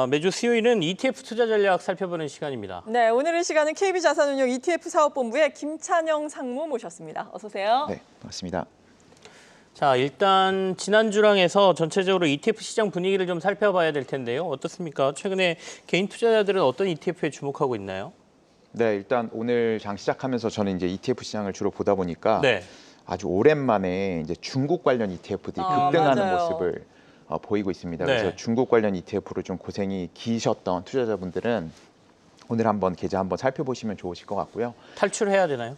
매주 수요일은 ETF 투자 전략 살펴보는 시간입니다. 네, 오늘의 시간은 KB자산운용 ETF 사업본부의 김찬영 상무 모셨습니다. 어서 오세요. 네, 반갑습니다. 자, 일단 지난주랑 해서 전체적으로 ETF 시장 분위기를 좀 살펴봐야 될 텐데요. 어떻습니까? 최근에 개인 투자자들은 어떤 ETF에 주목하고 있나요? 네, 일단 오늘 장 시작하면서 저는 이제 ETF 시장을 주로 보다 보니까 네. 아주 오랜만에 이제 중국 관련 ETF들이 급등하는 맞아요. 모습을 보이고 있습니다. 네. 그래서 중국 관련 ETF로 좀 고생이 기셨던 투자자분들은 오늘 한번 계좌 한번 살펴보시면 좋으실 것 같고요. 탈출해야 되나요?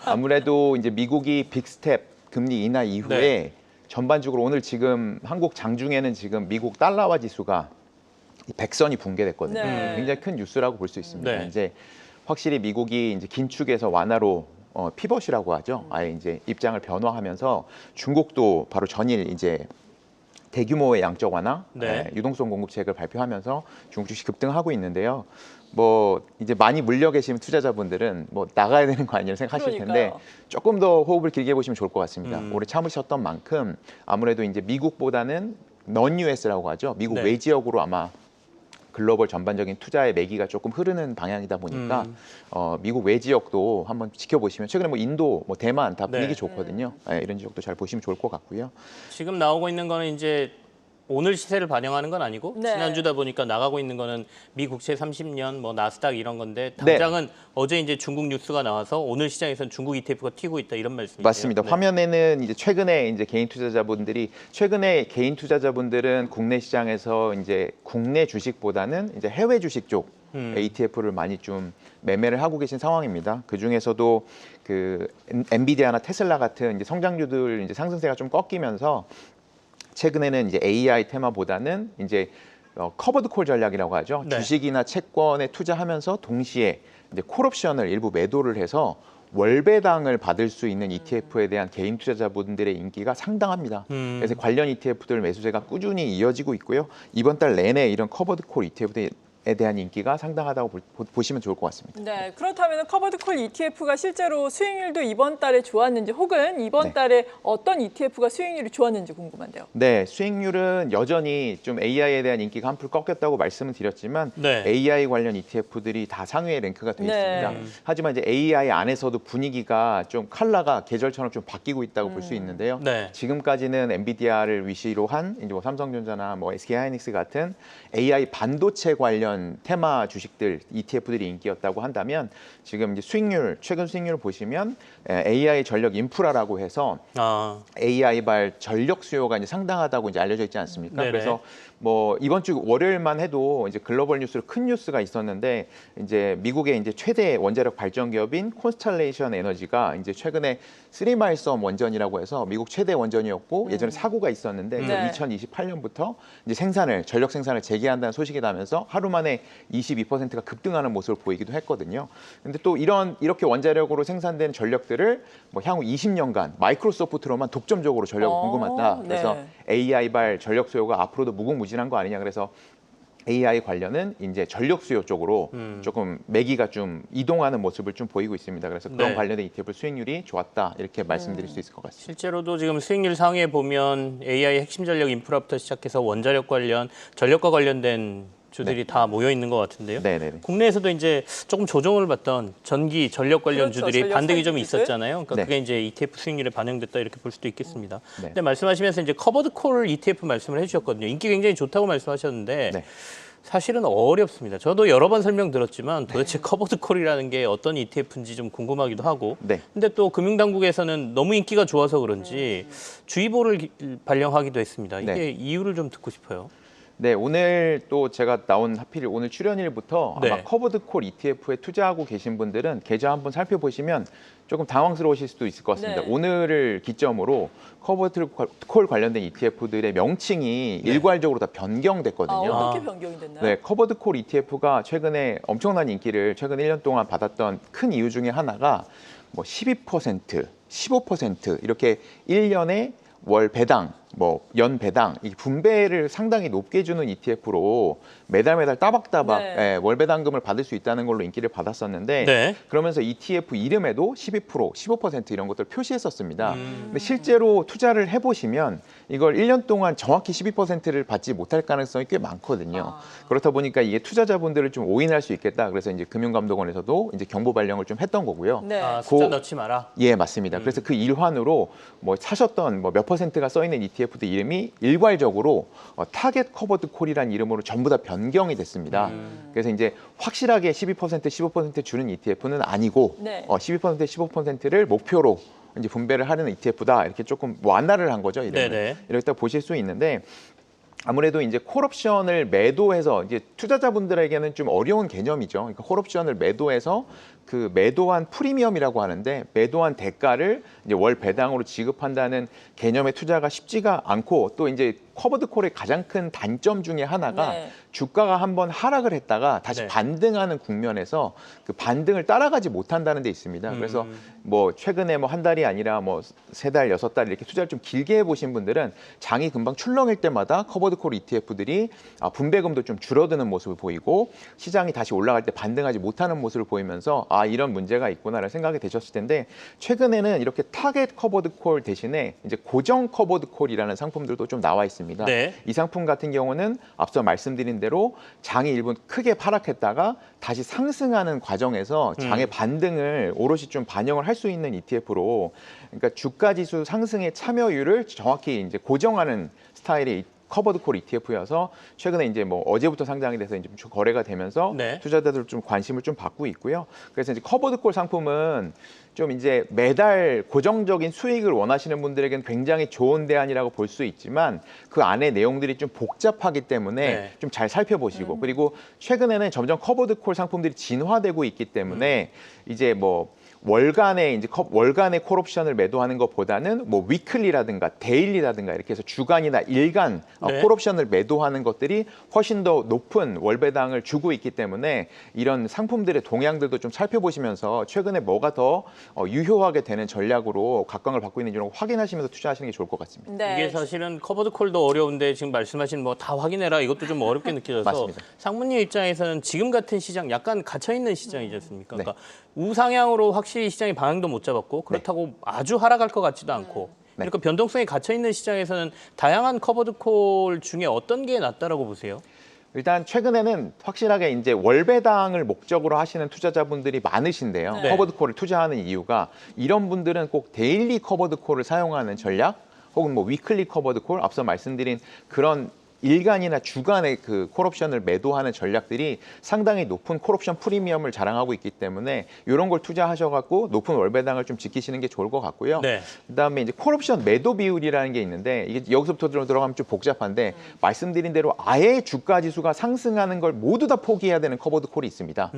아무래도 이제 미국이 빅스텝 금리 인하 이후에 네. 전반적으로 오늘 지금 한국 장중에는 지금 미국 달러화 지수가 100선이 붕괴됐거든요. 네. 굉장히 큰 뉴스라고 볼 수 있습니다. 네. 이제 확실히 미국이 이제 긴축에서 완화로 피벗이라고 하죠. 아예 이제 입장을 변화하면서 중국도 바로 전일 이제 대규모의 양적 완화, 네. 유동성 공급책을 발표하면서 중국 주식 급등하고 있는데요. 뭐 이제 많이 물려 계시는 투자자분들은 뭐 나가야 되는 거 아니냐고 생각하실 텐데 그러니까요. 조금 더 호흡을 길게 보시면 좋을 것 같습니다. 음. 올해 참으셨던 만큼 아무래도 이제 미국보다는 넌 US라고 하죠. 미국 네. 외 지역으로 아마 글로벌 전반적인 투자의 매기가 조금 흐르는 방향이다 보니까 미국 외 지역도 한번 지켜보시면 최근에 뭐 인도, 뭐 대만 다 분위기 네. 좋거든요. 네, 이런 지역도 잘 보시면 좋을 것 같고요. 지금 나오고 있는 거는 이제 오늘 시세를 반영하는 건 아니고 네. 지난주다 보니까 나가고 있는 거는 미 국채 30년, 뭐 나스닥 이런 건데 당장은 어제 이제 중국 뉴스가 나와서 오늘 시장에서는 중국 ETF가 튀고 있다 이런 말씀이세요? 맞습니다. 네. 화면에는 이제 최근에 이제 개인 투자자분들이 최근에 개인 투자자분들은 국내 시장에서 이제 국내 주식보다는 이제 해외 주식 쪽 ETF를 많이 좀 매매를 하고 계신 상황입니다. 그 중에서도 그 엔비디아나 테슬라 같은 이제 성장주들 이제 상승세가 좀 꺾이면서 최근에는 이제 AI 테마보다는 이제 커버드 콜 전략이라고 하죠. 네. 주식이나 채권에 투자하면서 동시에 이제 콜옵션을 일부 매도를 해서 월배당을 받을 수 있는 ETF에 대한 개인 투자자분들의 인기가 상당합니다. 그래서 관련 ETF들 매수세가 꾸준히 이어지고 있고요. 이번 달 내내 이런 커버드 콜 ETF에 대한 인기가 상당하다고 보시면 좋을 것 같습니다. 네, 그렇다면 커버드 콜 ETF가 실제로 수익률도 이번 달에 좋았는지 혹은 이번 네. 달에 어떤 ETF가 수익률이 좋았는지 궁금한데요. 네, 수익률은 여전히 좀 AI에 대한 인기가 한풀 꺾였다고 말씀을 드렸지만 네. AI 관련 ETF들이 다 상위에 랭크가 되어 네. 있습니다. 하지만 이제 AI 안에서도 분위기가 좀 컬러가 계절처럼 좀 바뀌고 있다고 볼 수 있는데요. 네. 지금까지는 엔비디아를 위시로 한 이제 뭐 삼성전자나 뭐 SK하이닉스 같은 AI 반도체 관련 테마 주식들 ETF들이 인기였다고 한다면 지금 이제 수익률 최근 수익률을 보시면 AI 전력 인프라라고 해서 AI발 전력 수요가 이제 상당하다고 이제 알려져 있지 않습니까? 네네. 그래서 뭐 이번 주 월요일만 해도 이제 글로벌 뉴스로 큰 뉴스가 있었는데 이제 미국의 이제 최대 원자력 발전 기업인 콘스탈레이션 에너지가 이제 최근에 3마일섬 원전이라고 해서 미국 최대 원전이었고 예전에 사고가 있었는데 네. 2028년부터 이제 전력 생산을 재개한다는 소식이 나면서 하루 만에 22%가 급등하는 모습을 보이기도 했거든요. 근데 또 이렇게 원자력으로 생산된 전력들을 뭐 향후 20년간 마이크로소프트로만 독점적으로 전력을 공급한다. 그래서 네. AI발 전력 수요가 앞으로도 무궁무진한 거 아니냐. 그래서 AI 관련은 이제 전력 수요 쪽으로 조금 매기가 좀 이동하는 모습을 좀 보이고 있습니다. 그래서 그런 네. 관련된 ETF 수익률이 좋았다 이렇게 말씀드릴 수 있을 것 같습니다. 실제로도 지금 수익률 상위에 보면 AI 핵심 전력 인프라부터 시작해서 원자력 관련, 전력과 관련된 주들이 다 모여 있는 것 같은데요. 네네네. 국내에서도 이제 조금 조정을 받던 전기, 전력 관련 그렇죠. 주들이 전력 반등이 좀 사이클들. 있었잖아요. 그러니까 네. 그게 이제 ETF 수익률에 반영됐다 이렇게 볼 수도 있겠습니다. 네. 근데 말씀하시면서 이제 커버드 콜 ETF 말씀을 해주셨거든요. 인기 굉장히 좋다고 말씀하셨는데 네. 사실은 어렵습니다. 저도 여러 번 설명드렸지만 도대체 커버드 콜이라는 게 어떤 ETF인지 좀 궁금하기도 하고 네. 근데 또 금융당국에서는 너무 인기가 좋아서 그런지 주의보를 발령하기도 했습니다. 이게 네. 이유를 좀 듣고 싶어요. 네, 오늘 또 제가 나온 하필 오늘 출연일부터 네. 아마 커버드 콜 ETF에 투자하고 계신 분들은 계좌 한번 살펴보시면 조금 당황스러우실 수도 있을 것 같습니다. 네. 오늘을 기점으로 커버드 콜 관련된 ETF들의 명칭이 네. 일괄적으로 다 변경됐거든요. 어떻게 변경이 됐나요? 네, 커버드 콜 ETF가 최근에 엄청난 인기를 최근 1년 동안 받았던 큰 이유 중에 하나가 뭐 12%, 15% 이렇게 1년에 월 배당 뭐 연 배당 이 분배를 상당히 높게 주는 ETF로 매달 따박따박 네. 예, 월 배당금을 받을 수 있다는 걸로 인기를 받았었는데 네. 그러면서 ETF 이름에도 12%, 15% 이런 것들을 표시했었습니다. 근데 실제로 투자를 해보시면 이걸 1년 동안 정확히 12%를 받지 못할 가능성이 꽤 많거든요. 그렇다 보니까 이게 투자자분들을 좀 오인할 수 있겠다. 그래서 이제 금융감독원에서도 이제 경보 발령을 좀 했던 거고요. 네. 아, 숫자 넣지 마라. 예, 맞습니다. 그래서 그 일환으로 뭐 사셨던 뭐 몇 퍼센트가 써 있는 ETF들 이름이 일괄적으로 타겟 커버드 콜이라는 이름으로 전부 다 변경이 됐습니다. 그래서 이제 확실하게 12%, 15% 주는 ETF는 아니고 네. 12%, 15%를 목표로 이제 분배를 하는 ETF다. 이렇게 조금 완화를 한 거죠. 이름을. 네네. 이렇게 딱 보실 수 있는데 아무래도 이제 콜옵션을 매도해서 이제 투자자분들에게는 좀 어려운 개념이죠. 그러니까 콜옵션을 매도해서 그 매도한 프리미엄이라고 하는데 매도한 대가를 이제 월 배당으로 지급한다는 개념의 투자가 쉽지가 않고 또 이제 커버드 콜의 가장 큰 단점 중에 하나가 네. 주가가 한번 하락을 했다가 다시 네. 반등하는 국면에서 그 반등을 따라가지 못한다는 데 있습니다. 그래서 뭐 최근에 뭐 한 달이 아니라 뭐 3달, 6달 이렇게 투자를 좀 길게 해보신 분들은 장이 금방 출렁일 때마다 커버드 콜 ETF들이 분배금도 좀 줄어드는 모습을 보이고 시장이 다시 올라갈 때 반등하지 못하는 모습을 보이면서 이런 문제가 있구나라는 생각이 되셨을 텐데 최근에는 이렇게 타겟 커버드 콜 대신에 이제 고정 커버드 콜이라는 상품들도 좀 나와 있습니다. 네. 이 상품 같은 경우는 앞서 말씀드린 대로 장이 일부 크게 하락했다가 다시 상승하는 과정에서 장의 반등을 오롯이 좀 반영을 할 수 있는 ETF로 그러니까 주가 지수 상승의 참여율을 정확히 이제 고정하는 스타일의 커버드 콜 ETF여서 최근에 이제 뭐 어제부터 상장이 돼서 이제 좀 거래가 되면서 네. 투자자들 좀 관심을 좀 받고 있고요. 그래서 이제 커버드 콜 상품은 좀 이제 매달 고정적인 수익을 원하시는 분들에게는 굉장히 좋은 대안이라고 볼 수 있지만 그 안에 내용들이 좀 복잡하기 때문에 네. 좀 잘 살펴보시고 그리고 최근에는 점점 커버드 콜 상품들이 진화되고 있기 때문에 이제 뭐 월간에 이제 월간의 콜옵션을 매도하는 것보다는 뭐 위클리라든가 데일리라든가 이렇게 해서 주간이나 일간 네. 콜옵션을 매도하는 것들이 훨씬 더 높은 월배당을 주고 있기 때문에 이런 상품들의 동향들도 좀 살펴보시면서 최근에 뭐가 더 유효하게 되는 전략으로 각광을 받고 있는지 이런 거 확인하시면서 투자하시는 게 좋을 것 같습니다. 네. 이게 사실은 커버드 콜도 어려운데 지금 말씀하신 뭐 다 확인해라 이것도 좀 어렵게 느껴져서 맞습니다. 상무님 입장에서는 지금 같은 시장 약간 갇혀 있는 시장이지 않습니까? 네. 그러니까 우상향으로 확실히 시장이 방향도 못 잡았고 그렇다고 아주 하락할 것 같지도 않고 네. 이렇게 변동성이 갇혀 있는 시장에서는 다양한 커버드 콜 중에 어떤 게 낫다라고 보세요? 일단 최근에는 확실하게 이제 월배당을 목적으로 하시는 투자자분들이 많으신데요. 네. 커버드콜을 투자하는 이유가 이런 분들은 꼭 데일리 커버드콜을 사용하는 전략 혹은 뭐 위클리 커버드콜 앞서 말씀드린 그런 일간이나 주간의 그 콜옵션을 매도하는 전략들이 상당히 높은 콜옵션 프리미엄을 자랑하고 있기 때문에 이런 걸 투자하셔갖고 높은 월배당을 좀 지키시는 게 좋을 것 같고요. 네. 그다음에 이제 콜옵션 매도 비율이라는 게 있는데 이게 여기서부터 들어가면 좀 복잡한데 말씀드린 대로 아예 주가 지수가 상승하는 걸 모두 다 포기해야 되는 커버드 콜이 있습니다.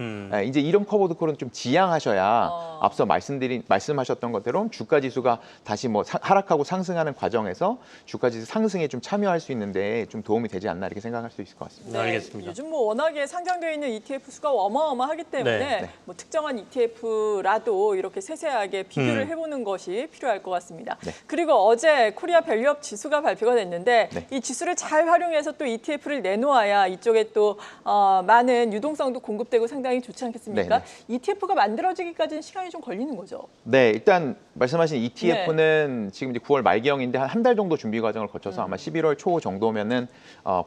이제 이런 커버드 콜은 좀 지양하셔야 앞서 말씀하셨던 것대로 주가 지수가 다시 뭐 하락하고 상승하는 과정에서 주가 지수 상승에 좀 참여할 수 있는데 좀 도움이 되지 않나 이렇게 생각할 수 있을 것 같습니다. 네, 알겠습니다. 요즘 뭐 워낙에 상장되어 있는 ETF 수가 어마어마하기 때문에 네. 뭐 특정한 ETF라도 이렇게 세세하게 비교를 해보는 것이 필요할 것 같습니다. 네. 그리고 어제 코리아 밸류업 지수가 발표가 됐는데 네. 이 지수를 잘 활용해서 또 ETF를 내놓아야 이쪽에 또 많은 유동성도 공급되고 상당히 좋지 않겠습니까? 네, ETF가 만들어지기까지는 시간이 좀 걸리는 거죠. 네, 일단 말씀하신 ETF는 지금 이제 9월 말경인데 한 달 정도 준비 과정을 거쳐서 아마 11월 초 정도면은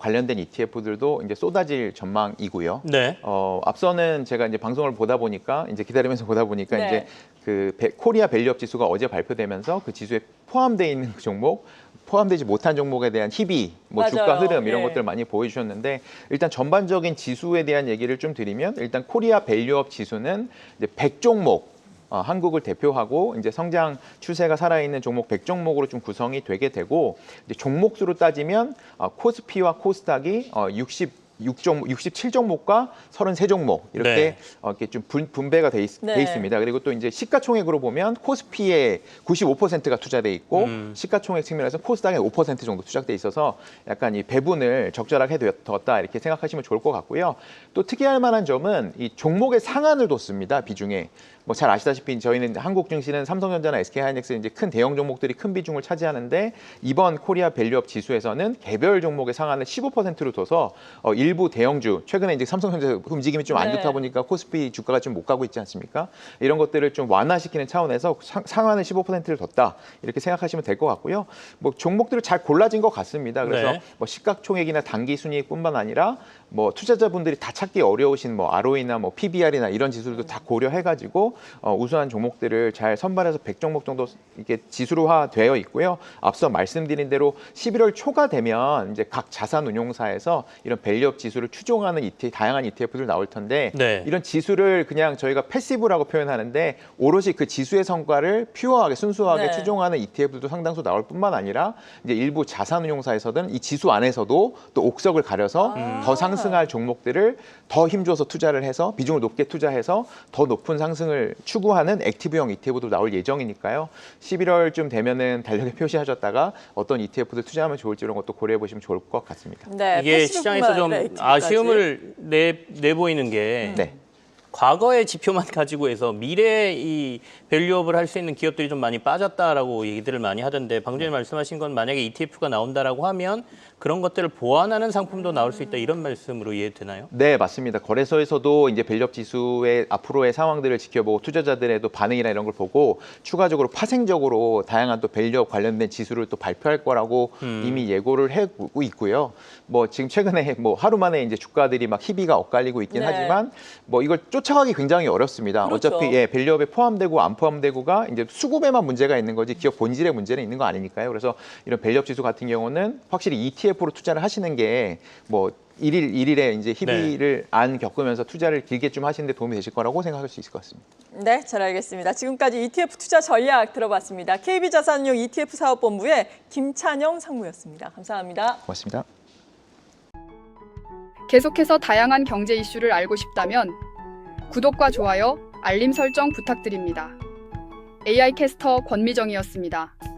관련된 ETF들도 이제 쏟아질 전망이고요. 네. 앞서는 제가 이제 방송을 보다 보니까 이제 기다리면서 보다 보니까 네. 이제 그 코리아 밸류업 지수가 어제 발표되면서 그 지수에 포함되어 있는 그 종목, 포함되지 못한 종목에 대한 희비, 뭐 맞아요. 주가 흐름 이런 예. 것들 많이 보여주셨는데 일단 전반적인 지수에 대한 얘기를 좀 드리면 일단 코리아 밸류업 지수는 이제 100종목 한국을 대표하고 이제 성장 추세가 살아있는 종목 100종목으로 좀 구성이 되게 되고 이제 종목 수로 따지면 코스피와 코스닥이 67종목과 33종목 이렇게 네. 이렇게 좀 분배가 돼 네. 있습니다. 그리고 또 이제 시가총액으로 보면 코스피에 95%가 투자돼 있고 시가총액 측면에서 코스닥에 5% 정도 투자돼 있어서 약간 이 배분을 적절하게 뒀다 이렇게 생각하시면 좋을 것 같고요. 또 특이할 만한 점은 이 종목의 상한을 뒀습니다. 비중에. 뭐 잘 아시다시피 저희는 한국 증시는 삼성전자나 SK하이닉스 이제 큰 대형 종목들이 큰 비중을 차지하는데 이번 코리아 밸류업 지수에서는 개별 종목의 상한을 15%로 둬서 일부 대형주 최근에 이제 삼성전자 움직임이 좀 안 네. 좋다 보니까 코스피 주가가 좀 못 가고 있지 않습니까? 이런 것들을 좀 완화시키는 차원에서 상한을 15%를 뒀다 이렇게 생각하시면 될 것 같고요. 뭐 종목들을 잘 골라진 것 같습니다. 그래서 네. 뭐 시가총액이나 단기순이익뿐만 아니라 뭐 투자자분들이 다 찾기 어려우신 뭐 ROE나 뭐 PBR이나 이런 지수들도 다 고려해가지고 우수한 종목들을 잘 선발해서 100종목 정도 이게 지수로화되어 있고요. 앞서 말씀드린 대로 11월 초가 되면 이제 각 자산운용사에서 이런 밸류업 지수를 추종하는 다양한 ETF들 나올 텐데 네. 이런 지수를 그냥 저희가 패시브라고 표현하는데 오롯이 그 지수의 성과를 퓨어하게 순수하게 네. 추종하는 ETF들도 상당수 나올 뿐만 아니라 이제 일부 자산운용사에서는 이 지수 안에서도 또 옥석을 가려서 더 상승할 종목들을 더 힘줘서 투자를 해서 비중을 높게 투자해서 더 높은 상승을 추구하는 액티브형 ETF도 나올 예정이니까요. 11월쯤 되면은 달력에 표시하셨다가 어떤 ETF들 투자하면 좋을지 이런 것도 고려해 보시면 좋을 것 같습니다. 네, 이게 패시브뿐만 시장에서 좀 아니라 액티브까지. 아쉬움을 내보이는 게 네. 과거의 지표만 가지고 해서 미래에 이 밸류업을 할 수 있는 기업들이 좀 많이 빠졌다라고 얘기들을 많이 하던데 방금 말씀하신 건 만약에 ETF가 나온다라고 하면 그런 것들을 보완하는 상품도 나올 수 있다 이런 말씀으로 이해되나요? 네, 맞습니다. 거래소에서도 이제 밸류업 지수의 앞으로의 상황들을 지켜보고 투자자들의 또 반응이나 이런 걸 보고 추가적으로 파생적으로 다양한 또 밸류업 관련된 지수를 또 발표할 거라고 이미 예고를 하고 있고요. 뭐 지금 최근에 뭐 하루 만에 이제 주가들이 막 희비가 엇갈리고 있긴 네. 하지만 뭐 이걸 쫓아가기 굉장히 어렵습니다. 그렇죠. 어차피 밸류업에 포함되고 안 포함되고가 이제 수급에만 문제가 있는 거지 기업 본질의 문제는 있는 거 아니니까요. 그래서 이런 밸류업 지수 같은 경우는 확실히 ETF로 투자를 하시는 게 뭐 일일에 이제 희비를 안 겪으면서 투자를 길게 좀 하시는 데 도움이 되실 거라고 생각할 수 있을 것 같습니다. 네, 잘 알겠습니다. 지금까지 ETF 투자 전략 들어봤습니다. KB자산운용 ETF 사업본부의 김찬영 상무였습니다. 감사합니다. 고맙습니다. 계속해서 다양한 경제 이슈를 알고 싶다면 구독과 좋아요, 알림 설정 부탁드립니다. AI 캐스터 권미정이었습니다.